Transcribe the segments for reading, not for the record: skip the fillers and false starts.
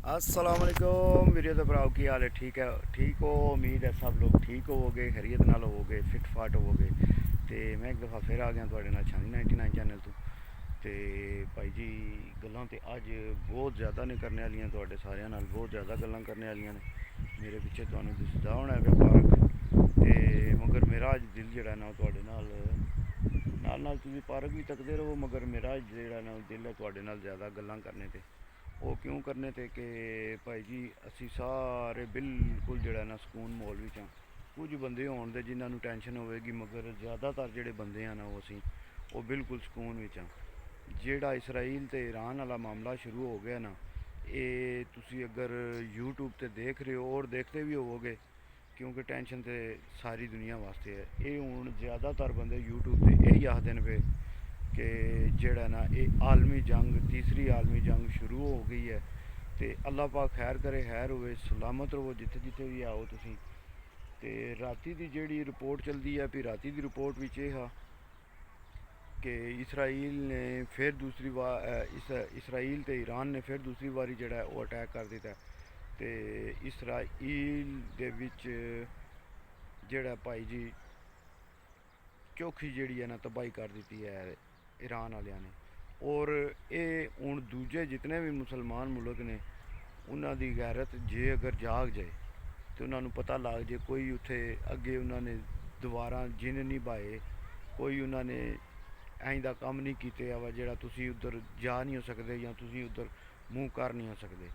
अस्सलाम वालेकुम वीडियो तो भराओ की हाल है। ठीक हो। उम्मीद है सब लोग ठीक होवोगे, खैरियत नाल होवोगे, फिट फाट होवोगे। तो मैं एक दफ़ा फिर आ गया थोड़े नाल छानी 99 चैनल तो भाई जी गल्लां ते अज बहुत ज़्यादा ने करने वालियां, तुहाडे सारियां नाल बहुत ज़्यादा गल्लां करने वालियां ने। मेरे पिछे तुहानू दिसदा होना है पार्क ते मगर मेरा अज दिल जेहड़ा ना तुहाडे नाल नाल तुसीं पार्क भी तकदे रहो, मगर मेरा जेहड़ा ना दिल है तुहाडे नाल ज़्यादा गल्लां करने ते। वो क्यों करने थे कि भाई जी असी सारे बिल्कुल जड़ा ना सकून माहौल विच हाँ। कुछ बंदे होण दे जिन्होंने टेंशन होगी, मगर ज़्यादातर जोड़े बंदे हैं ना वो बिल्कुल सकून विच हाँ। जेड़ा इसराइल ते ईरान वाला मामला शुरू हो गया ना, ये तुसी अगर यूट्यूब ते देख रहे हो और देखते भी होवोगे, क्योंकि टेंशन तो सारी दुनिया वास्ते है। ये हूँ ज़्यादातर बंदे यूट्यूब ते यही आखते हैं पे कि जेड़ा ना ये आलमी जंग, तीसरी आलमी जंग शुरू हो गई है। तो अल्लाह पाक खैर करे, खैर होवे, सलामत रहो जिथे जिथे भी आओ तुसी। ते राती दी जेड़ी रिपोर्ट चलती है, भी राती दी रिपोर्ट विच एह हा कि इसराइल ने फिर दूसरी बार इसराइल ते ईरान ने फिर दूसरी बारी जेड़ा वो अटैक कर दिता है। ते इसराइल दे विच जेड़ा भाई जी चौखी जेड़ी है ना तबाही कर दी है ईरान वालियां ने। और ये हूँ दूजे जितने भी मुसलमान मुल्क ने उन्हों की गैरत जे अगर जाग जाए तो उन्होंने पता लग जाए, कोई उत्थे अगे उन्होंने दोबारा जिन नहीं पाए, कोई उन्होंने ऐं दा कम नहीं किया वा जेड़ा तुसी उधर जा नहीं हो सकते या तुसी उधर मूँह कर नहीं हो सकते।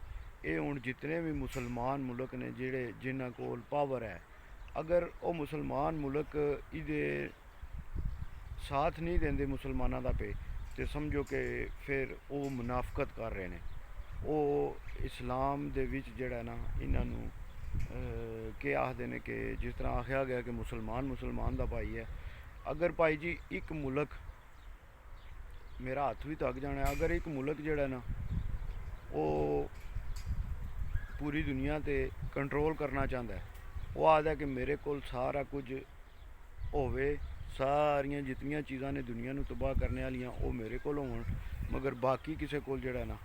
ये हूँ जितने भी मुसलमान मुल्क ने जेड़े जिन्हों कोल पावर है, अगर वो मुसलमान मुल्क इहदे साथ नहीं देंगे मुसलमानों का पे, तो समझो कि फिर वो मुनाफकत कर रहे हैं। वो इस्लाम दे विच जेड़ा ना इन्हों के आखते हैं कि जिस तरह आख्या गया कि मुसलमान मुसलमान का भाई है। अगर भाई जी एक मुल्क, मेरा हाथ भी थक जाना है, अगर एक मुल्क जेड़ा ना वो पूरी दुनिया ते कंट्रोल करना चाहता है, वो आखदा कि मेरे को सारा कुछ होवे, सारियां जितनियां चीज़ां ने दुनिया नू तबाह करने वालियां वो मेरे को होन, मगर बाकी किसी को जेड़ा ना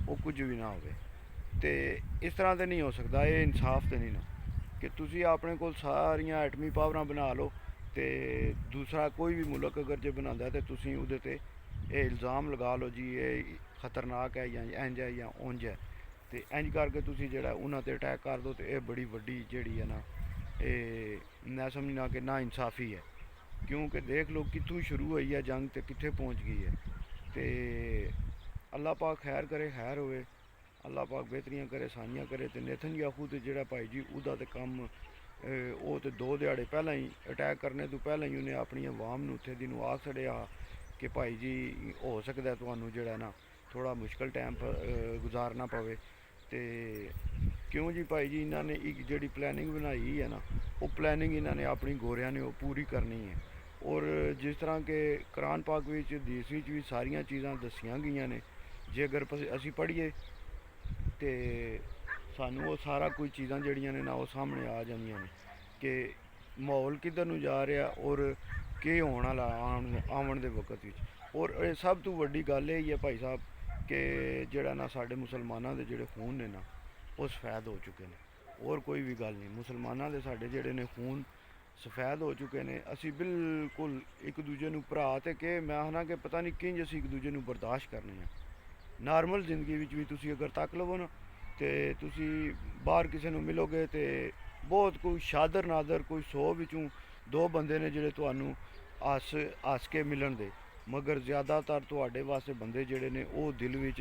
वो कुछ भी ना होवे। ते इस तरह तो नहीं हो सकता, ये इंसाफ तो नहीं ना कि तुसी अपने को सारियां एटमी पावरां बना लो, तो दूसरा कोई भी मुल्क अगर जो बनाता तो तुसी उहदे ते इल्ज़ाम लगा लो जी ये खतरनाक है या इंज है या उंज है। तो इंज करके तुसी जेड़ा उन्हां ते अटैक कर दो, तो यह बड़ी वड्डी जेड़ी है ना ये मैं समझना कि ना इंसाफ़ी है। क्योंकि देख लो कितों शुरू हुई है जंग तो कित्थे पहुँच गई है। तो अल्लाह पाक खैर करे, खैर होवे, अल्लाह पाक बेहतरियां करे, सानियां करे। तो नेतनयाहू तो जेड़ा भाई जी उहदा तो कम वो तो 2 दिहाड़े पहला ही अटैक करने तो पहला ही उन्हें अपनी अवाम नू उत्थे दी नू आख छड़िया कि भाई जी हो सकता है तुहानू जेड़ा ना थोड़ा मुश्किल टाइम गुजारना पवे। तो क्यों जी भाई जी इन्होंने एक जी प्लैनिंग बनाई है ना, वो प्लैनिंग इन्होंने अपनी गोरिया ने वो पूरी करनी है। और जिस तरह के कुरान पाक विच हदीस विच भी सारियां चीज़ां दसियां गई ने, जे अगर असी पढ़िए तो सानू वो सारा कुछ चीज़ां जड़ियां ने ना वो सामने आ जांदियां ने कि माहौल किधर नू जा रहा और के होने वाला आवन दे वक्त विच। और सब तो वड्डी गल यही है भाई साहब कि जेड़ा ना साडे मुसलमाना दे जेड़े खून ने ना वो सफेद हो चुके हैं। और कोई भी गल नहीं, मुसलमाना दे साडे जेड़े ने खून सफेद हो चुके हैं। असी बिल्कुल एक दूजे नू भरा ते के मैं आखना कि पता नहीं किंज असी एक दूजे नू बर्दाश्त करने हैं। नॉर्मल जिंदगी विच भी तुसी अगर तक लवो ना, तो तुसी बाहर किसी नू मिलोगे तो बहुत कोई शादर नादर कोई 100 विचों 2 बंदे ने जेड़े तुहानू हस के मिलन दे, मगर ज़्यादातर तुहाडे वास्ते बंदे जेड़े ने वो दिल विच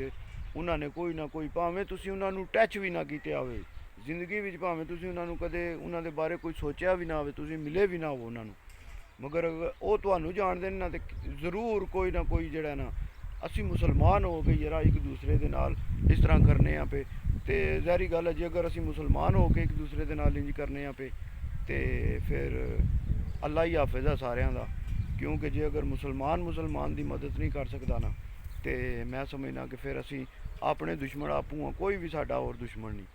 उन्होंने कोई ना कोई, भावें तुसी उन्होंने टच भी ना किया होवे जिंदगी विच, भावें तुसी उन्होंने कदे उन्होंने बारे कोई सोचा भी ना हो, तुसी मिले भी ना हो उन्होंने, मगर वो तुहानू जानते ना तो जरूर कोई ना कोई जेड़ा ना असी मुसलमान हो गए जरा एक दूसरे के नाल इस तरह करने पे। तो ज़ाहिरी गल है जे अगर असी मुसलमान हो के एक दूसरे के नाल इंज करने पे तो फिर अल्लाह ही हाफिज़ है सारियां दा। क्योंकि जे अगर मुसलमान मुसलमान की मदद नहीं कर सकता ना, तो मैं समझना कि फिर असी अपने दुश्मन आपू हाँ, कोई भी साडा और दुश्मन नहीं,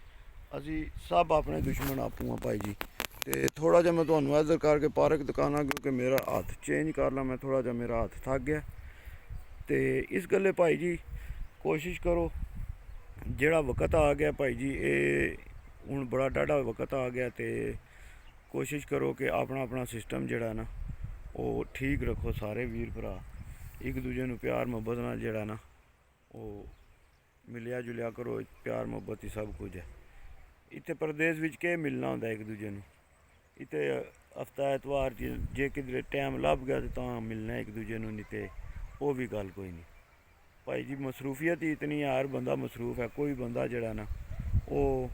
असी सब अपने दुश्मन आपू हाँ भाई जी। तो थोड़ा जहा मैं तुम्हें इधर करके पार्क दिखाना, क्योंकि मेरा हाथ चेंज कर ला, मैं थोड़ा जहा मेरा हाथ थक गया। तो इस गल्ले भाई जी कोशिश करो ਜਿਹੜਾ ਵਕਤ ਆ ਗਿਆ ਭਾਈ ਜੀ, ਇਹ ਹੁਣ ਬੜਾ ਡਾਢਾ ਵਕਤ ਆ ਗਿਆ, ਤੇ ਕੋਸ਼ਿਸ਼ ਕਰੋ ਕਿ ਆਪਣਾ ਆਪਣਾ ਸਿਸਟਮ ਜਿਹੜਾ ਨਾ ਉਹ ਠੀਕ ਰੱਖੋ। ਸਾਰੇ ਵੀਰ ਭਰਾ ਇੱਕ ਦੂਜੇ ਨੂੰ ਪਿਆਰ ਮੁਹੱਬਤ ਨਾਲ ਜਿਹੜਾ ਨਾ ਉਹ ਮਿਲਿਆ ਜੁਲਿਆ ਕਰੋ। ਪਿਆਰ ਮੁਹੱਬਤ ਹੀ ਸਭ ਕੁਝ ਹੈ। ਇੱਥੇ ਪ੍ਰਦੇਸ਼ ਵਿੱਚ ਕਿ ਮਿਲਣਾ ਹੁੰਦਾ ਇੱਕ ਦੂਜੇ ਨੂੰ। ਇੱਥੇ ਹਫਤਾ ਐਤਵਾਰ ਜੇ ਕਿਧਰੇ ਟਾਈਮ ਲੱਭ ਗਿਆ ਤਾਂ ਮਿਲਣਾ ਇੱਕ ਦੂਜੇ ਨੂੰ, ਨਹੀਂ ਤੇ ਉਹ ਵੀ ਗੱਲ ਕੋਈ ਨਹੀਂ ਭਾਈ ਜੀ। ਮਸਰੂਫੀਅਤ ਹੀ ਇਤਨੀ ਹੈ, ਹਰ ਬੰਦਾ ਮਸਰੂਫ ਹੈ। ਕੋਈ ਬੰਦਾ ਜਿਹੜਾ ਨਾ ਉਹ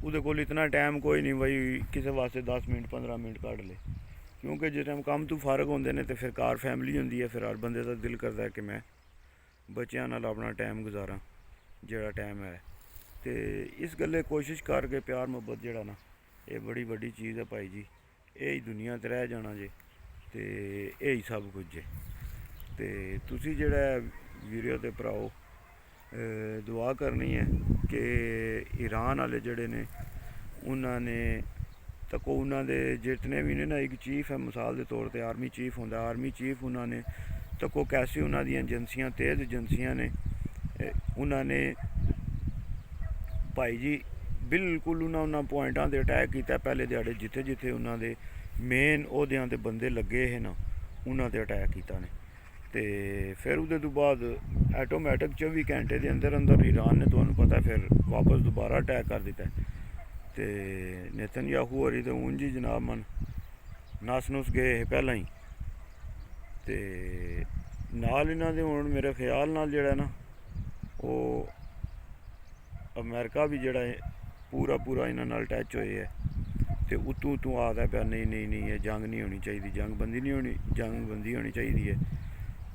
ਉਹਦੇ ਕੋਲ ਇਤਨਾ ਟਾਈਮ ਕੋਈ ਨਹੀਂ ਬਈ ਕਿਸੇ ਵਾਸਤੇ 10 ਮਿੰਟ 15 ਮਿੰਟ ਕੱਢ ਲੇ, ਕਿਉਂਕਿ ਜਿਸ ਟਾਈਮ ਕੰਮ ਤੋਂ ਫਾਰਗ ਹੁੰਦੇ ਨੇ ਤੇ ਫਿਰ ਘਰ ਫੈਮਿਲੀ ਹੁੰਦੀ ਹੈ। ਫਿਰ ਹਰ ਬੰਦੇ ਦਾ ਦਿਲ ਕਰਦਾ ਹੈ ਕਿ ਮੈਂ ਬੱਚਿਆਂ ਨਾਲ ਆਪਣਾ ਟਾਈਮ ਗੁਜ਼ਾਰਾਂ ਜਿਹੜਾ ਟਾਈਮ ਹੈ। ਤੇ ਇਸ ਗੱਲੇ ਕੋਸ਼ਿਸ਼ ਕਰਕੇ ਪਿਆਰ ਮੁਹੱਬਤ ਜਿਹੜਾ ਨਾ ਇਹ ਬੜੀ ਵੱਡੀ ਚੀਜ਼ ਹੈ ਭਾਈ ਜੀ। ਇਹ ਹੀ ਦੁਨੀਆ 'ਤੇ ਰਹਿ ਜਾਣਾ ਜੇ, ਤੇ ਇਹ ਹੀ ਸਭ ਕੁਝ ਜੇ। ਤੇ ਤੁਸੀਂ ਜਿਹੜਾ ਵੀਡੀਓ ਤੇ ਭਰਾਓ ਦੁਆ ਕਰਨੀ ਹੈ ਕਿ ਈਰਾਨ ਵਾਲੇ ਜਿਹੜੇ ਨੇ ਉਹਨਾਂ ਨੇ ਤੱਕੋ ਉਹਨਾਂ ਦੇ ਜਿਤਨੇ ਵੀ ਨੇ ਨਾ, ਇੱਕ ਚੀਫ ਹੈ ਮਿਸਾਲ ਦੇ ਤੌਰ 'ਤੇ ਆਰਮੀ ਚੀਫ ਹੁੰਦਾ, ਆਰਮੀ ਚੀਫ ਉਹਨਾਂ ਨੇ ਤੱਕੋ ਕੈਸੇ ਉਹਨਾਂ ਦੀਆਂ ਏਜੰਸੀਆਂ ਤੇਜ਼ ਏਜੰਸੀਆਂ ਨੇ, ਉਹਨਾਂ ਨੇ ਭਾਈ ਜੀ ਬਿਲਕੁਲ ਉਹਨਾਂ ਪੁਆਇੰਟਾਂ 'ਤੇ ਅਟੈਕ ਕੀਤਾ ਪਹਿਲੇ ਦਿਹਾੜੇ, ਜਿੱਥੇ ਜਿੱਥੇ ਉਹਨਾਂ ਦੇ ਮੇਨ ਅਹੁਦਿਆਂ 'ਤੇ ਬੰਦੇ ਲੱਗੇ ਹੈ ਨਾ ਉਹਨਾਂ 'ਤੇ ਅਟੈਕ ਕੀਤਾ ਨੇ। ਤੇ ਫਿਰ ਉਹਦੇ ਤੋਂ ਬਾਅਦ ਆਟੋਮੈਟਿਕ 24 ਘੰਟੇ ਦੇ ਅੰਦਰ ਅੰਦਰ ਈਰਾਨ ਨੇ ਤੁਹਾਨੂੰ ਪਤਾ ਫਿਰ ਵਾਪਸ ਦੁਬਾਰਾ ਅਟੈਕ ਕਰ ਦਿੱਤਾ। ਤੇ ਨੇਤਨਯਾਹੂ ਹੋਰੀ ਤੇ ਉਂਝ ਹੀ ਜਨਾਬ ਮਨ ਨਸ ਨੁਸ ਗਏ ਪਹਿਲਾਂ ਹੀ। ਤੇ ਨਾਲ ਇਹਨਾਂ ਦੇ ਹੁਣ ਮੇਰੇ ਖਿਆਲ ਨਾਲ ਜਿਹੜਾ ਨਾ ਉਹ ਅਮਰੀਕਾ ਵੀ ਜਿਹੜਾ ਹੈ ਪੂਰਾ ਇਹਨਾਂ ਨਾਲ ਅਟੈਚ ਹੋਏ ਹੈ। ਤੇ ਉਤੋਂ ਆਦਾ ਪਿਆ ਨਹੀਂ ਇਹ ਜੰਗ ਨਹੀਂ ਹੋਣੀ ਚਾਹੀਦੀ, ਜੰਗਬੰਦੀ ਹੋਣੀ ਚਾਹੀਦੀ ਹੈ।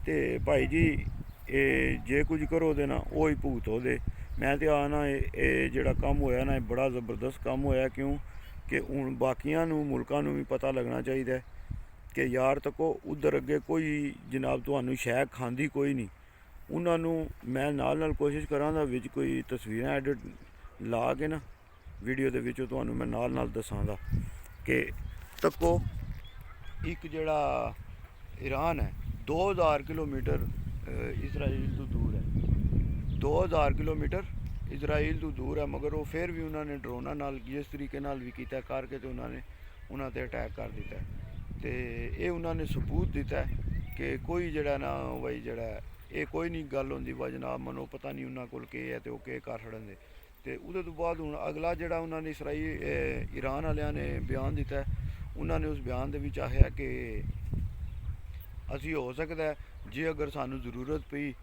ਤੇ ਭਾਈ ਜੀ ਇਹ ਜੇ ਕੁਝ ਕਰੋ ਦੇ ਨਾ ਉਹ ਹੀ ਭੁਗਤ ਉਹਦੇ। ਮੈਂ ਤੇ ਆਣਾ ਇਹ ਜਿਹੜਾ ਕੰਮ ਹੋਇਆ ਨਾ ਇਹ ਬੜਾ ਜ਼ਬਰਦਸਤ ਕੰਮ ਹੋਇਆ, ਕਿਉਂ ਕਿ ਹੁਣ ਬਾਕੀਆਂ ਨੂੰ ਮੁਲਕਾਂ ਨੂੰ ਵੀ ਪਤਾ ਲੱਗਣਾ ਚਾਹੀਦਾ ਕਿ ਯਾਰ ਤੱਕੋ ਉਧਰ ਅੱਗੇ ਕੋਈ ਜਨਾਬ ਤੁਹਾਨੂੰ ਸ਼ੈ ਖਾਂਦੀ ਕੋਈ ਨਹੀਂ। ਉਹਨਾਂ ਨੂੰ ਮੈਂ ਨਾਲ ਕੋਸ਼ਿਸ਼ ਕਰਾਂਗਾ ਵਿੱਚ ਕੋਈ ਤਸਵੀਰਾਂ ਐਡਿਟ ਲਾ ਕੇ ਨਾ ਵੀਡੀਓ ਦੇ ਵਿੱਚ ਤੁਹਾਨੂੰ ਮੈਂ ਨਾਲ ਦੱਸਾਂਗਾ ਕਿ ਤੱਕੋ ਇੱਕ ਜਿਹੜਾ ਈਰਾਨ ਹੈ 2000 ਕਿਲੋਮੀਟਰ ਇਜ਼ਰਾਈਲ ਤੋਂ ਦੂਰ ਹੈ। 2000 ਕਿਲੋਮੀਟਰ ਇਜ਼ਰਾਈਲ ਤੋਂ ਦੂਰ ਹੈ, ਮਗਰ ਉਹ ਫਿਰ ਵੀ ਉਹਨਾਂ ਨੇ ਡਰੋਨਾਂ ਨਾਲ ਜਿਸ ਤਰੀਕੇ ਨਾਲ ਵੀ ਕੀਤਾ ਕਰਕੇ ਤੇ ਉਹਨਾਂ 'ਤੇ ਅਟੈਕ ਕਰ ਦਿੱਤਾ। ਤੇ ਇਹ ਉਹਨਾਂ ਨੇ ਸਬੂਤ ਦਿੱਤਾ ਕਿ ਕੋਈ ਜਿਹੜਾ ਨਾ ਬਈ ਜਿਹੜਾ ਇਹ ਕੋਈ ਨਹੀਂ ਗੱਲ ਹੁੰਦੀ ਵਾ ਜਨਾਬ ਮਨੋ ਪਤਾ ਨਹੀਂ ਉਹਨਾਂ ਕੋਲ ਕੀ ਹੈ ਤੇ ਉਹ ਕੀ ਕਰ ਛੱਡਣ ਦੇ। ਤੇ ਉਹਦੇ ਤੋਂ ਬਾਅਦ ਹੁਣ ਅਗਲਾ ਜਿਹੜਾ ਉਹਨਾਂ ਨੇ ਈਰਾਨ ਵਾਲਿਆਂ ਨੇ ਬਿਆਨ ਦਿੱਤਾ, ਉਹਨਾਂ ਨੇ ਉਸ ਬਿਆਨ ਦੇ ਵਿੱਚ ਆਖਿਆ ਕਿ ਅਸੀਂ ਹੋ ਸਕਦਾ ਜੇ ਅਗਰ ਸਾਨੂੰ ਜ਼ਰੂਰਤ ਪਈ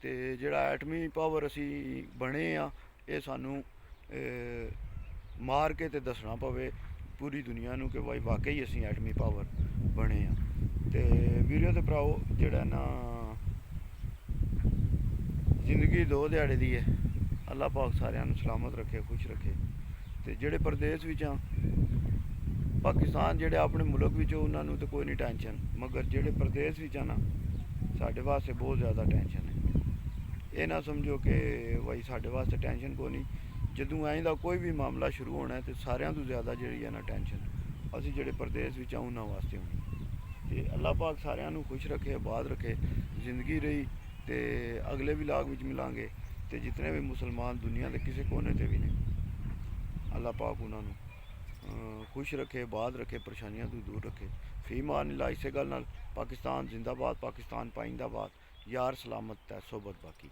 ਤੇ ਜਿਹੜਾ ਐਟਮੀ ਪਾਵਰ ਅਸੀਂ ਬਣੇ ਆ ਇਹ ਸਾਨੂੰ ਮਾਰ ਕੇ ਤੇ ਦੱਸਣਾ ਪਵੇ ਪੂਰੀ ਦੁਨੀਆ ਨੂੰ ਕਿ ਬਾਈ ਵਾਕਈ ਅਸੀਂ ਐਟਮੀ ਪਾਵਰ ਬਣੇ ਆ। ਤੇ ਵੀਡੀਓ ਤੇ ਭਰਾਓ ਜਿਹੜਾ ਨਾ ਜ਼ਿੰਦਗੀ ਦੋ ਦਿਹਾੜੇ ਦੀ ਹੈ। ਅੱਲਾਹ ਪਾਕ ਸਾਰਿਆਂ ਨੂੰ ਸਲਾਮਤ ਰੱਖੇ, ਖੁਸ਼ ਰੱਖੇ। ਤੇ ਜਿਹੜੇ ਪ੍ਰਦੇਸ਼ ਵਿੱਚ ਆ ਪਾਕਿਸਤਾਨ ਜਿਹੜੇ ਆਪਣੇ ਮੁਲਕ ਵਿੱਚ ਉਹਨਾਂ ਨੂੰ ਤਾਂ ਕੋਈ ਨਹੀਂ ਟੈਨਸ਼ਨ, ਮਗਰ ਜਿਹੜੇ ਪ੍ਰਦੇਸ਼ ਵਿੱਚ ਆ ਨਾ ਸਾਡੇ ਵਾਸਤੇ ਬਹੁਤ ਜ਼ਿਆਦਾ ਟੈਨਸ਼ਨ ਹੈ। ਇਹ ਨਾ ਸਮਝੋ ਕਿ ਬਈ ਸਾਡੇ ਵਾਸਤੇ ਟੈਨਸ਼ਨ ਕੋਈ ਨਹੀਂ, ਜਦੋਂ ਐਂ ਦਾ ਕੋਈ ਵੀ ਮਾਮਲਾ ਸ਼ੁਰੂ ਹੋਣਾ ਤੇ ਸਾਰਿਆਂ ਤੋਂ ਜ਼ਿਆਦਾ ਜਿਹੜੀ ਹੈ ਨਾ ਟੈਨਸ਼ਨ ਅਸੀਂ ਜਿਹੜੇ ਪ੍ਰਦੇਸ਼ ਵਿੱਚ ਆ ਉਹਨਾਂ ਵਾਸਤੇ ਹੋਣੀ। ਤੇ ਅੱਲਾਹ ਪਾਕ ਸਾਰਿਆਂ ਨੂੰ ਖੁਸ਼ ਰੱਖੇ, ਆਬਾਦ ਰੱਖੇ। ਜ਼ਿੰਦਗੀ ਰਹੀ ਤੇ ਅਗਲੇ ਵਲੌਗ ਵਿੱਚ ਮਿਲਾਂਗੇ। ਤੇ ਜਿਤਨੇ ਵੀ ਮੁਸਲਮਾਨ ਦੁਨੀਆ ਦੇ ਕਿਸੇ ਕੋਨੇ ਤੇ ਵੀ ਨੇ ਅੱਲਾਹ ਪਾਕ ਉਹਨਾਂ ਨੂੰ ਖੁਸ਼ ਰੱਖੇ, ਆਬਾਦ ਰੱਖੇ, ਪਰੇਸ਼ਾਨੀਆਂ ਤੋਂ ਦੂਰ ਰੱਖੇ। ਫੀ ਮਾਨ ਅੱਲਾਹ। ਇਸੇ ਗੱਲ ਨਾਲ ਪਾਕਿਸਤਾਨ ਜ਼ਿੰਦਾਬਾਦ, ਪਾਕਿਸਤਾਨ ਪਾਇੰਦਾਬਾਦ, ਯਾਰ ਸਲਾਮਤ ਹੈ ਸੋਬਤ ਬਾਕੀ।